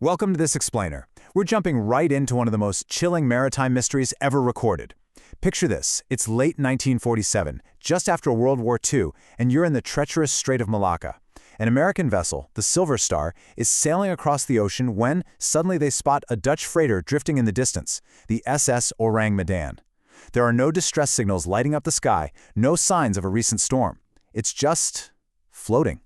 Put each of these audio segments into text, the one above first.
Welcome to this explainer. We're jumping right into one of the most chilling maritime mysteries ever recorded. Picture this, it's late 1947, just after World War II, and you're in the treacherous Strait of Malacca. An American vessel, the Silver Star, is sailing across the ocean when suddenly they spot a Dutch freighter drifting in the distance, the SS Orang Medan. There are no distress signals lighting up the sky, no signs of a recent storm. It's just floating.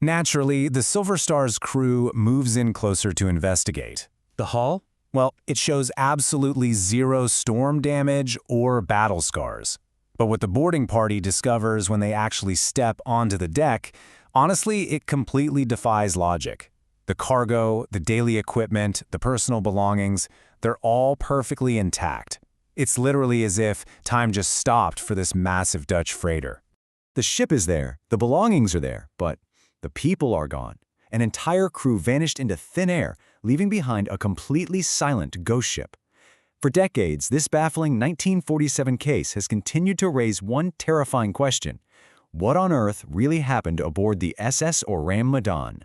Naturally, the Silver Star's crew moves in closer to investigate. The hull? Well, it shows absolutely zero storm damage or battle scars. But what the boarding party discovers when they actually step onto the deck, honestly, it completely defies logic. The cargo, the daily equipment, the personal belongings, they're all perfectly intact. It's literally as if time just stopped for this massive Dutch freighter. The ship is there, the belongings are there, but the people are gone. An entire crew vanished into thin air, leaving behind a completely silent ghost ship. For decades, this baffling 1947 case has continued to raise one terrifying question. What on earth really happened aboard the SS Orang Medan?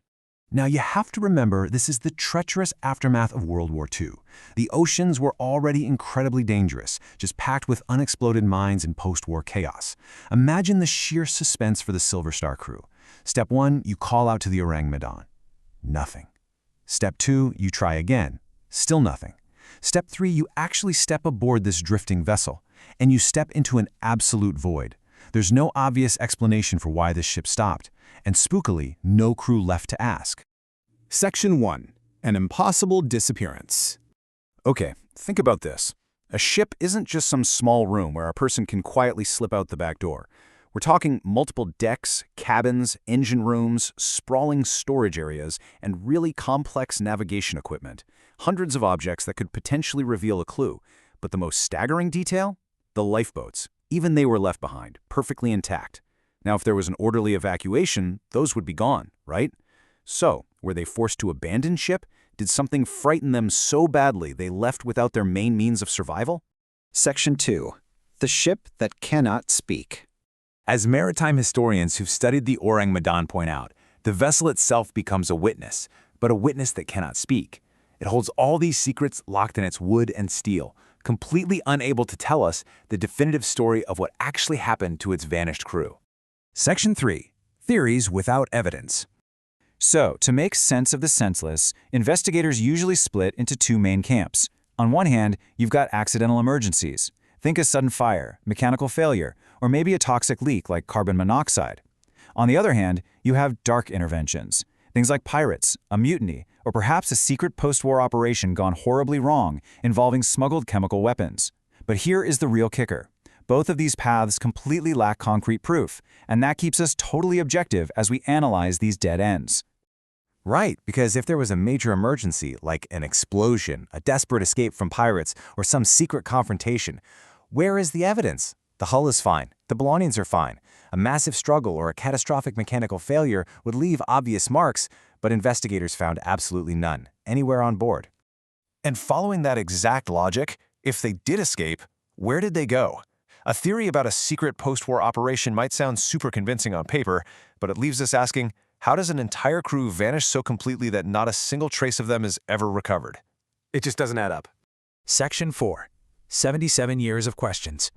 Now you have to remember this is the treacherous aftermath of World War II. The oceans were already incredibly dangerous, just packed with unexploded mines and post-war chaos. Imagine the sheer suspense for the Silver Star crew. Step 1, you call out to the Orang Medan. Nothing. Step 2, you try again. Still nothing. Step 3, you actually step aboard this drifting vessel, and you step into an absolute void. There's no obvious explanation for why this ship stopped, and spookily, no crew left to ask. Section 1. An impossible disappearance. Okay, think about this. A ship isn't just some small room where a person can quietly slip out the back door. We're talking multiple decks, cabins, engine rooms, sprawling storage areas, and really complex navigation equipment. Hundreds of objects that could potentially reveal a clue. But the most staggering detail? The lifeboats. Even they were left behind, perfectly intact. Now, if there was an orderly evacuation, those would be gone, right? So, were they forced to abandon ship? Did something frighten them so badly they left without their main means of survival? Section 2. The ship that cannot speak. As maritime historians who've studied the Orang Medan point out, the vessel itself becomes a witness, but a witness that cannot speak. It holds all these secrets locked in its wood and steel, completely unable to tell us the definitive story of what actually happened to its vanished crew. Section 3. Theories without evidence. So, to make sense of the senseless, investigators usually split into two main camps. On one hand, you've got accidental emergencies. Think a sudden fire, mechanical failure, or maybe a toxic leak like carbon monoxide. On the other hand, you have dark interventions. Things like pirates, a mutiny, or perhaps a secret post-war operation gone horribly wrong involving smuggled chemical weapons. But here is the real kicker. Both of these paths completely lack concrete proof, and that keeps us totally objective as we analyze these dead ends. Right, because if there was a major emergency, like an explosion, a desperate escape from pirates, or some secret confrontation, where is the evidence? The hull is fine. The belongings are fine. A massive struggle or a catastrophic mechanical failure would leave obvious marks, but investigators found absolutely none, anywhere on board. And following that exact logic, if they did escape, where did they go? A theory about a secret post-war operation might sound super convincing on paper, but it leaves us asking, how does an entire crew vanish so completely that not a single trace of them is ever recovered? It just doesn't add up. Section 4. 77 years of questions.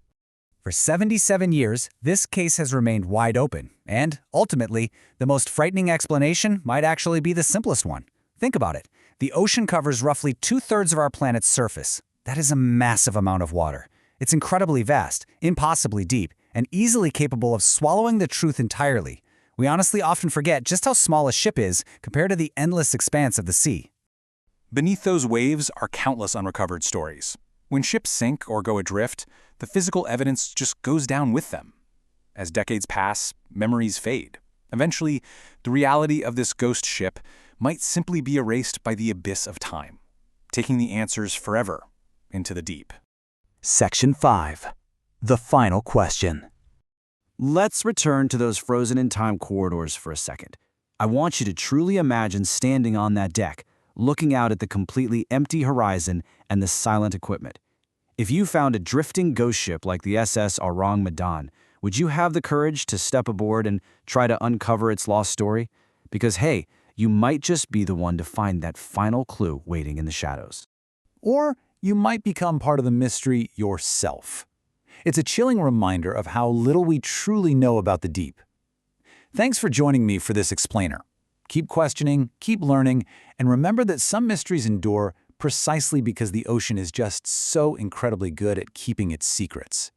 For 77 years, this case has remained wide open, and, ultimately, the most frightening explanation might actually be the simplest one. Think about it. The ocean covers roughly 2/3 of our planet's surface. That is a massive amount of water. It's incredibly vast, impossibly deep, and easily capable of swallowing the truth entirely. We honestly often forget just how small a ship is compared to the endless expanse of the sea. Beneath those waves are countless unrecovered stories. When ships sink or go adrift, the physical evidence just goes down with them. As decades pass, memories fade. Eventually, the reality of this ghost ship might simply be erased by the abyss of time, taking the answers forever into the deep. Section 5. The final question. Let's return to those frozen-in-time corridors for a second. I want you to truly imagine standing on that deck, looking out at the completely empty horizon and the silent equipment. If you found a drifting ghost ship like the SS Orang Medan, would you have the courage to step aboard and try to uncover its lost story? Because hey, You might just be the one to find that final clue waiting in the shadows. Or you might become part of the mystery yourself. It's a chilling reminder of how little we truly know about the deep. Thanks for joining me for this explainer. Keep questioning, keep learning, and remember that some mysteries endure precisely because the ocean is just so incredibly good at keeping its secrets.